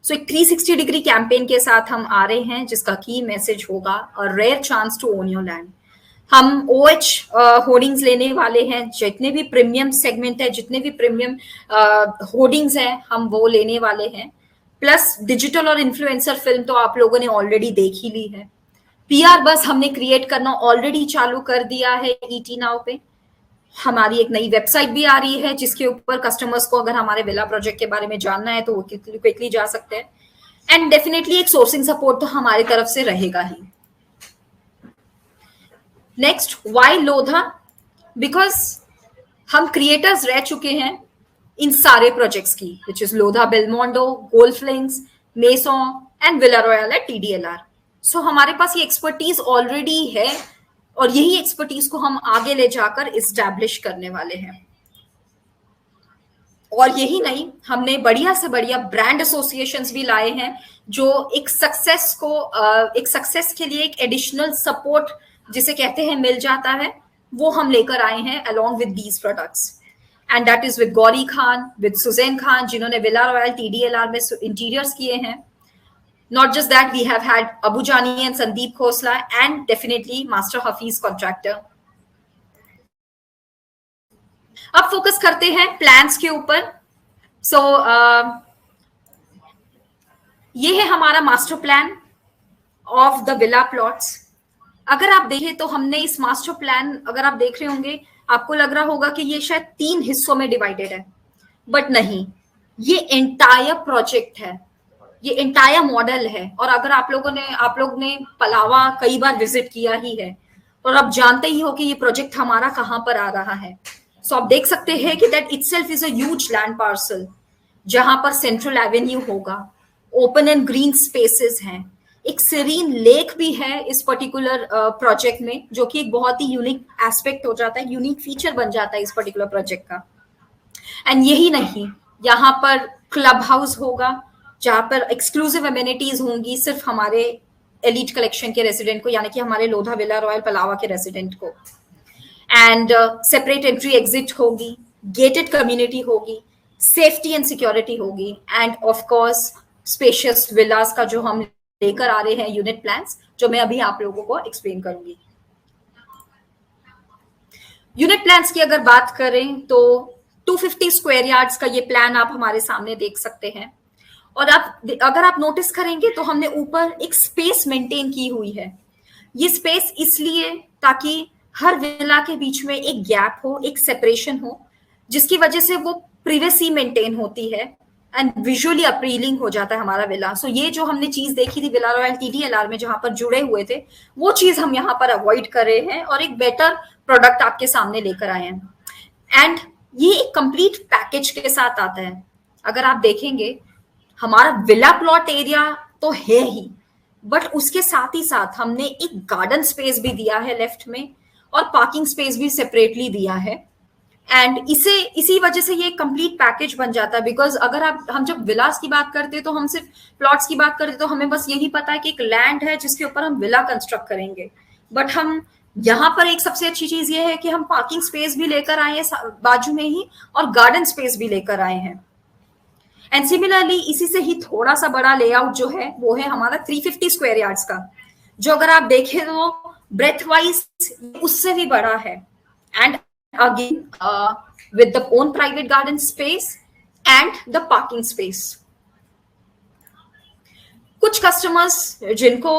[SPEAKER 2] सो एक 360 डिग्री कैंपेन के साथ हम आ रहे हैं जिसका की मैसेज होगा a rare chance to own your land. हम OH होर्डिंग्स लेने वाले हैं. जितने भी प्रीमियम सेगमेंट है, जितने भी प्रीमियम होर्डिंग्स हैं, हम वो लेने वाले हैं. प्लस डिजिटल और इन्फ्लुएंसर फिल्म तो आप लोगों ने ऑलरेडी देख ही ली है. PR बस हमने क्रिएट करना ऑलरेडी चालू कर दिया है ET नाउ पे. हमारी एक नई वेबसाइट भी आ रही है जिसके ऊपर कस्टमर्स को अगर हमारे विला प्रोजेक्ट के बारे में जानना है तो वो क्विकली जा सकते हैं. एंड डेफिनेटली एक सोर्सिंग सपोर्ट तो हमारी तरफ से रहेगा ही. Next, why Lodha? बिकॉज हम क्रिएटर्स रह चुके हैं इन सारे प्रोजेक्ट्स की, which is Lodha Belmondo, golf links, Maeso and villa royal at TDLR. सो हमारे पास ये एक्सपर्टीज ऑलरेडी है और यही एक्सपर्टीज को हम आगे ले जाकर इस्टेब्लिश करने वाले हैं. और यही नहीं, हमने बढ़िया से बढ़िया ब्रांड एसोसिएशंस भी लाए हैं जो एक सक्सेस के लिए एक एडिशनल सपोर्ट जिसे कहते हैं मिल जाता है, वो हम लेकर आए हैं along with these products. And that is with Gauri Khan, with Sussanne Khan, जिन्होंने विला रॉयल TDLR में इंटीरियर्स किए हैं. Not just that, we have had Abu Jani and Sandeep Khosla and definitely Master Hafiz Contractor. अब फोकस करते हैं प्लान्स के ऊपर. सो ये है हमारा master plan of the villa plots. अगर आप देखें तो हमने इस मास्टर प्लान, अगर आप देख रहे होंगे आपको लग रहा होगा कि ये शायद 3 हिस्सों में डिवाइडेड है, बट नहीं, ये एंटायर प्रोजेक्ट है, ये एंटायर मॉडल है। और अगर आप लोग ने पलावा कई बार विजिट किया ही है और आप जानते ही हो कि ये प्रोजेक्ट हमारा कहाँ पर आ रहा है। सो आप देख सकते हैं कि that itself is a huge land parcel, जहां पर सेंट्रल एवेन्यू होगा, ओपन एंड ग्रीन स्पेसेस हैं, एक सीरीन लेक भी है इस पर्टिकुलर प्रोजेक्ट में, जो कि एक बहुत ही यूनिक एस्पेक्ट हो जाता है, यूनिक फीचर बन जाता है इस पर्टिकुलर प्रोजेक्ट का। एंड यही नहीं, यहाँ पर क्लब हाउस होगा, जहां पर एक्सक्लूसिव अमेनिटीज होंगी सिर्फ हमारे एलिट कलेक्शन के रेसिडेंट को, यानी कि हमारे लोधा विला रॉयल पलावा के रेसिडेंट को। एंड सेपरेट एंट्री एग्जिट होगी, गेटेड कम्युनिटी होगी, सेफ्टी एंड सिक्योरिटी होगी, एंड ऑफ कोर्स स्पेशियस विलास का जो हम लेकर आ रहे हैं यूनिट प्लान्स, जो मैं अभी आप लोगों को एक्सप्लेन करूंगी। यूनिट प्लान्स की अगर बात करें तो 250 स्क्वायर यार्ड्स का ये प्लान आप हमारे सामने देख सकते हैं। और अगर आप नोटिस करेंगे तो हमने ऊपर एक स्पेस मेंटेन की हुई है। ये स्पेस इसलिए ताकि हर विला के बीच में एक गैप हो, एक सेपरेशन हो, जिसकी वजह से वो प्रिवेसी मेंटेन होती है एंड विजुअली अपीलिंग हो जाता है हमारा विला। सो ये जो हमने चीज देखी थी विला रॉयल TDLR में, जहां पर जुड़े हुए थे, वो चीज हम यहाँ पर अवॉइड कर रहे हैं और एक बेटर प्रोडक्ट आपके सामने लेकर आए हैं। एंड ये एक कंप्लीट पैकेज के साथ आता है। अगर आप देखेंगे, हमारा विला प्लॉट एरिया तो है ही, बट उसके साथ ही साथ हमने एक गार्डन स्पेस भी दिया है लेफ्ट में, और पार्किंग स्पेस भी सेपरेटली दिया है। एंड इसी वजह से ये कंप्लीट पैकेज बन जाता है। बिकॉज अगर हम जब विलास की बात करते हैं तो हम सिर्फ प्लॉट्स की बात करते तो हमें बस यही पता है कि एक लैंड है जिसके ऊपर हम विला कंस्ट्रक्ट करेंगे, बट हम यहाँ पर एक सबसे अच्छी चीज ये है कि हम पार्किंग स्पेस भी लेकर आए हैं बाजू में ही, और गार्डन स्पेस भी लेकर आए हैं। एंड सिमिलरली इसी से ही थोड़ा सा बड़ा लेआउट जो है वो है हमारा 350 स्क्वायर यार्ड्स का, जो अगर आप देखें तो ब्रेथ वाइज उससे भी बड़ा है। And again with the own private garden space and the parking space. कुछ कस्टमर्स जिनको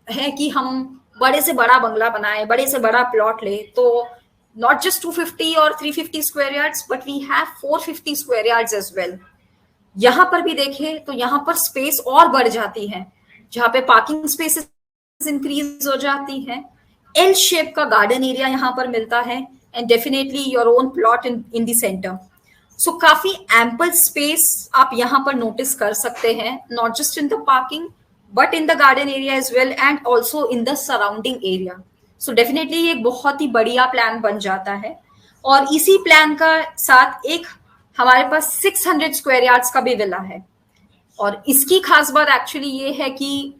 [SPEAKER 2] है कि हम बड़े से बड़ा बंगला बनाए, बड़े से बड़ा प्लॉट ले, तो नॉट जस्ट 250 और 350 square yards, but we have 450 square yards as well. यहां पर भी देखें तो यहां पर स्पेस और बढ़ जाती है, जहां पे पार्किंग स्पेसेस इंक्रीज हो जाती है, एल शेप का गार्डन एरिया यहां पर मिलता है, and definitely your own plot in the centre. So काफी एम्पल स्पेस आप यहां पर नोटिस कर सकते हैं, not just in the parking but in the garden area as well, and also in the surrounding area. So definitely ये एक बहुत ही बढ़िया प्लान बन जाता है। और इसी प्लान का साथ एक हमारे पास 600 स्क्वायर यार्ड्स का भी विला है। और इसकी खास बात एक्चुअली ये है कि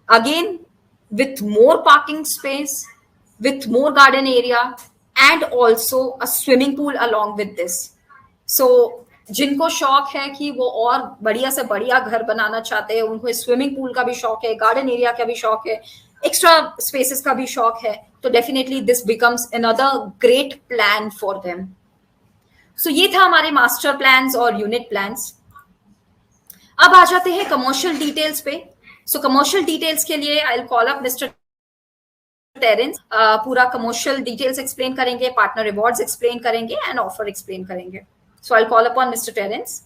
[SPEAKER 2] again with more parking space, with more garden area, and also a swimming pool along with this. So जिनको शौक है कि वो और बढ़िया से बढ़िया घर बनाना चाहते हैं, उनको स्विमिंग पूल का भी शौक है, गार्डन एरिया का भी शौक है, एक्स्ट्रा स्पेसेस का भी शौक है, तो definitely this becomes another great plan for them. So ये था हमारे मास्टर प्लान्स और यूनिट प्लान्स। अब आ जाते हैं कमर्शियल डिटेल्स पे। सो कमर्शियल डिटेल्स के लिए I will call up mister Terence, पूरा कमर्शियल डिटेल्स एक्सप्लेन करेंगे, पार्टनर रिवॉर्ड्स एक्सप्लेन करेंगे, एंड ऑफर एक्सप्लेन करेंगे। So I will call upon mister Terence.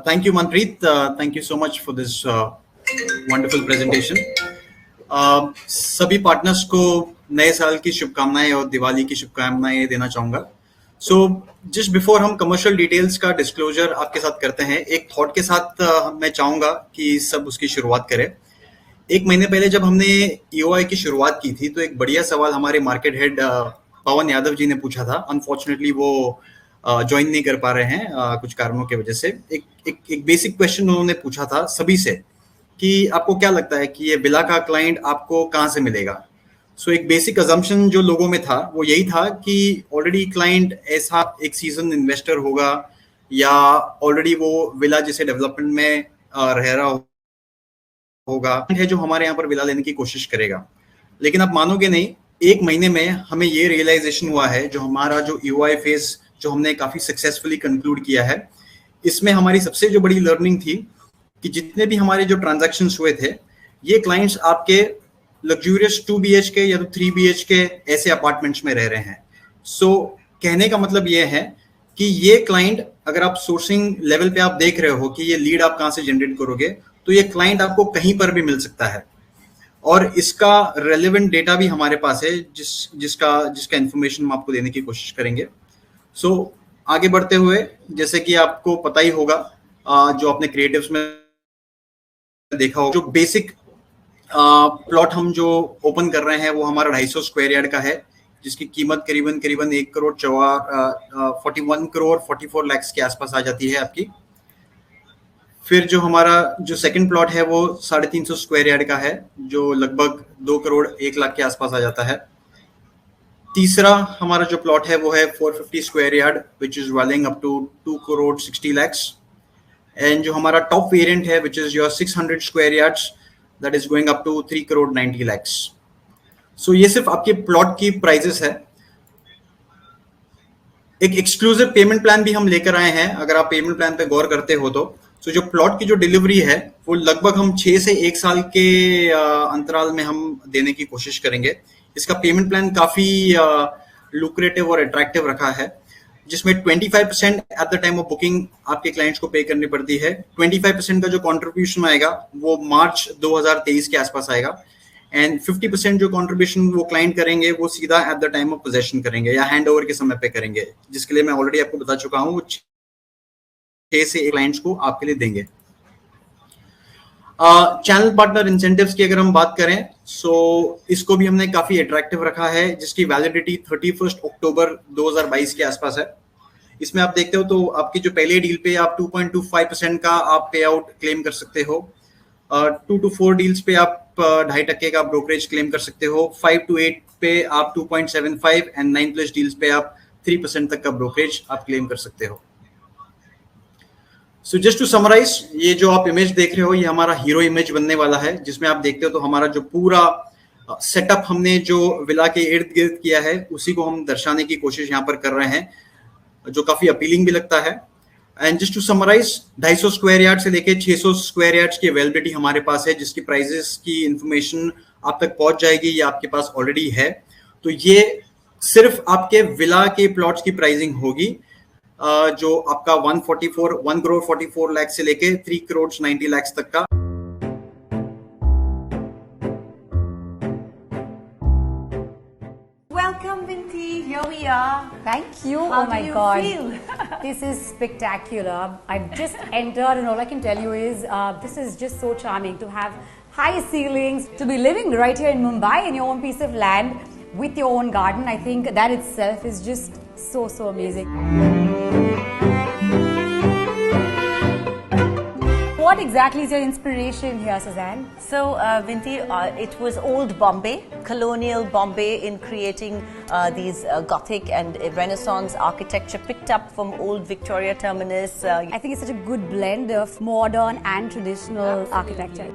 [SPEAKER 5] Thank you, Manpreet. Thank you so much for this wonderful presentation. सभी partners को नए साल की शुभकामनाएं और दिवाली की शुभकामनाएं देना चाहूंगा। सो जस्ट बिफोर हम कमर्शियल डिटेल्स का डिस्क्लोजर आपके साथ करते हैं, एक थॉट के साथ मैं चाहूंगा कि सब उसकी शुरुआत करें। एक महीने पहले जब हमने EOI की शुरुआत की थी, तो एक बढ़िया सवाल हमारे मार्केट हेड पवन यादव जी ने पूछा था। अनफॉर्चुनेटली वो ज्वाइन नहीं कर पा रहे हैं कुछ कारणों की वजह से। एक बेसिक क्वेश्चन उन्होंने पूछा था सभी से कि आपको क्या लगता है कि ये विला का क्लाइंट आपको कहाँ से मिलेगा। सो एक बेसिक अजम्पशन जो लोगों में था वो यही था कि ऑलरेडी क्लाइंट ऐसा एक सीजन इन्वेस्टर होगा, या ऑलरेडी वो विला जैसे डेवलपमेंट में रह रहा होगा है जो हमारे यहाँ पर विला लेने की कोशिश करेगा। लेकिन आप मानोगे नहीं, 1 महीने में हमें ये रियलाइजेशन हुआ है, जो हमारा जो यूआई फेज जो हमने काफी सक्सेसफुली कंक्लूड किया है, इसमें हमारी सबसे जो बड़ी लर्निंग थी कि जितने भी हमारे जो ट्रांजैक्शंस हुए थे, ये क्लाइंट्स आपके लग्जूरियस 2 BHK या तो 3 BHK ऐसे अपार्टमेंट्स में रह रहे हैं। सो कहने का मतलब ये है कि ये क्लाइंट, अगर आप सोर्सिंग लेवल पे आप देख रहे हो कि ये लीड आप कहाँ से जनरेट करोगे, तो ये क्लाइंट आपको कहीं पर भी मिल सकता है, और इसका रेलेवेंट डेटा भी हमारे पास है, जिसका इंफॉर्मेशन हम आपको देने की कोशिश करेंगे। सो आगे बढ़ते हुए, जैसे कि आपको पता ही होगा, जो आपने क्रिएटिव्स में देखा होगा, जो बेसिक प्लॉट हम जो ओपन कर रहे हैं वो हमारा 250 स्क्वायर यार्ड का है, जिसकी कीमत करीबन 1 करोड़ 41 करोड़ 44 लाख के आसपास आ जाती है आपकी। फिर जो हमारा जो सेकंड प्लॉट है वो 350 स्क्वायर यार्ड का है, जो लगभग 2 करोड़ 1 लाख के आसपास आ जाता है। तीसरा हमारा जो प्लॉट है वो है 450 square yard, which is valuing up to 2 crore 60 lakhs। And जो हमारा टॉप वेरिएंट है, which is your 600 square yards, that is going up to 3 crore 90 lakhs। सो ये सिर्फ आपके प्लॉट की प्राइजेस है। एक एक्सक्लूसिव पेमेंट प्लान भी हम लेकर आए हैं, अगर आप पेमेंट प्लान पे गौर करते हो तो। सो जो प्लॉट की जो डिलीवरी है वो लगभग हम 6 से 1 साल के अंतराल में हम देने की कोशिश करेंगे। इसका पेमेंट प्लान काफी लुक्रेटिव और अट्रैक्टिव रखा है, जिसमें 25% at the time of booking आपके क्लाइंट्स को पे करनी पड़ती है। 25% का जो कॉन्ट्रीब्यूशन आएगा वो मार्च 2023 के आसपास आएगा, एंड 50% जो कॉन्ट्रीब्यूशन वो क्लाइंट करेंगे वो सीधा at the time of possession करेंगे या हैंड ओवर के समय पे करेंगे, जिसके लिए मैं ऑलरेडी आपको बता चुका हूँ, वो 6 से 1 क्लाइंट्स को आपके लिए देंगे। चैनल पार्टनर इंसेंटिव्स की अगर हम बात करें, सो इसको भी हमने काफी अट्रैक्टिव रखा है, जिसकी वैलिडिटी 31 अक्टूबर 2022 के आसपास है। इसमें आप देखते हो तो आपकी जो पहले डील पे आप 2.25% का आप पे आउट क्लेम कर सकते हो, 2 to 4 डील्स पे आप 2.5% का ब्रोकरेज क्लेम कर सकते हो, 5 to 8 पे आप 2.75 एंड 9+ डील्स पे आप 3% तक का ब्रोकरेज आप क्लेम कर सकते हो। सो जस्ट टू समराइज, ये जो आप इमेज देख रहे हो ये हमारा हीरो इमेज बनने वाला है, जिसमें आप देखते हो तो हमारा जो पूरा सेटअप हमने जो विला के इर्द गिर्द किया है उसी को हम दर्शाने की कोशिश यहाँ पर कर रहे हैं, जो काफी अपीलिंग भी लगता है। And just to summarise, 250 square yard से लेके 600 स्क्वायर यार्ड्स की अवेलेबिलिटी हमारे पास है, जिसकी प्राइजेस की इंफॉर्मेशन आप तक पहुंच जाएगी या आपके पास ऑलरेडी है। तो ये सिर्फ आपके विला के प्लॉट्स की प्राइसिंग होगी, जो आपका 1 करोड़ 44 लाख से लेके 3 करोड़ 90 लाख तक का।
[SPEAKER 6] Welcome, Vinti. Here we are.
[SPEAKER 7] Thank you.
[SPEAKER 6] How
[SPEAKER 7] oh my
[SPEAKER 6] do you
[SPEAKER 7] God.
[SPEAKER 6] feel?
[SPEAKER 7] This is spectacular. I've just entered, and all I can tell you is this is just so charming to have high ceilings, to be living right here in Mumbai in your own piece of land with your own garden. I think that itself is just so amazing. What exactly is your inspiration here, Suzanne?
[SPEAKER 6] So, Vinti, it was old Bombay, colonial Bombay, in creating these Gothic and Renaissance architecture picked up from old Victoria Terminus.
[SPEAKER 7] I think it's such a good blend of modern and traditional architecture.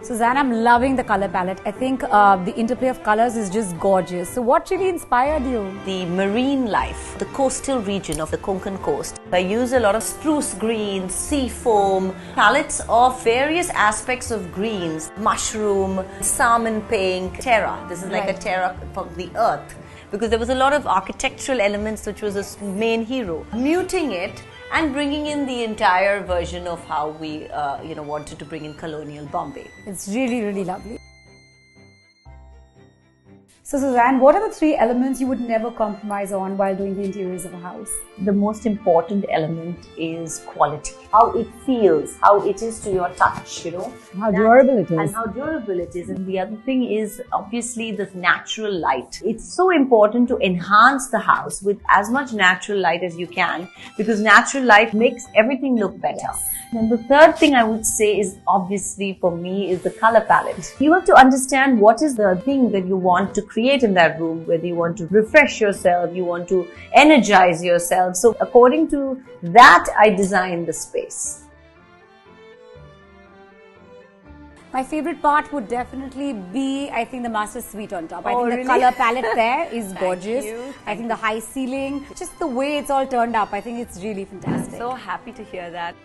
[SPEAKER 7] Suzanne, I'm loving the color palette. I think the interplay of colors is just gorgeous. So what really inspired you?
[SPEAKER 6] The marine life, the coastal region of the Konkan coast. I use a lot of spruce greens, sea foam, palettes of various aspects of greens, mushroom, salmon pink, terra. This is like a terra from the earth, because there was a lot of architectural elements which was a main hero. Muting it and bringing in the entire version of how we wanted to bring in colonial Bombay.
[SPEAKER 7] It's really lovely. So Suzanne, what are the 3 elements you would never compromise on while doing the interiors of a house?
[SPEAKER 6] The most important element is quality. How it feels, how it is to your touch,
[SPEAKER 7] How durable it is.
[SPEAKER 6] And how durable it is. And the other thing is obviously the natural light. It's so important to enhance the house with as much natural light as you can, because natural light makes everything look better. Yes. And the third thing I would say is, obviously for me, is the color palette. You have to understand what is the thing that you want to create in that room, whether you want to refresh yourself, you want to energize yourself. So according to that, I design the space.
[SPEAKER 7] My favorite part would definitely be, I think, the master suite on top. I
[SPEAKER 6] Oh,
[SPEAKER 7] think the
[SPEAKER 6] really?
[SPEAKER 7] color palette there is
[SPEAKER 6] Thank
[SPEAKER 7] gorgeous.
[SPEAKER 6] you.
[SPEAKER 7] I think the high ceiling, just the way it's all turned up, I think it's really fantastic.
[SPEAKER 6] So happy to hear that.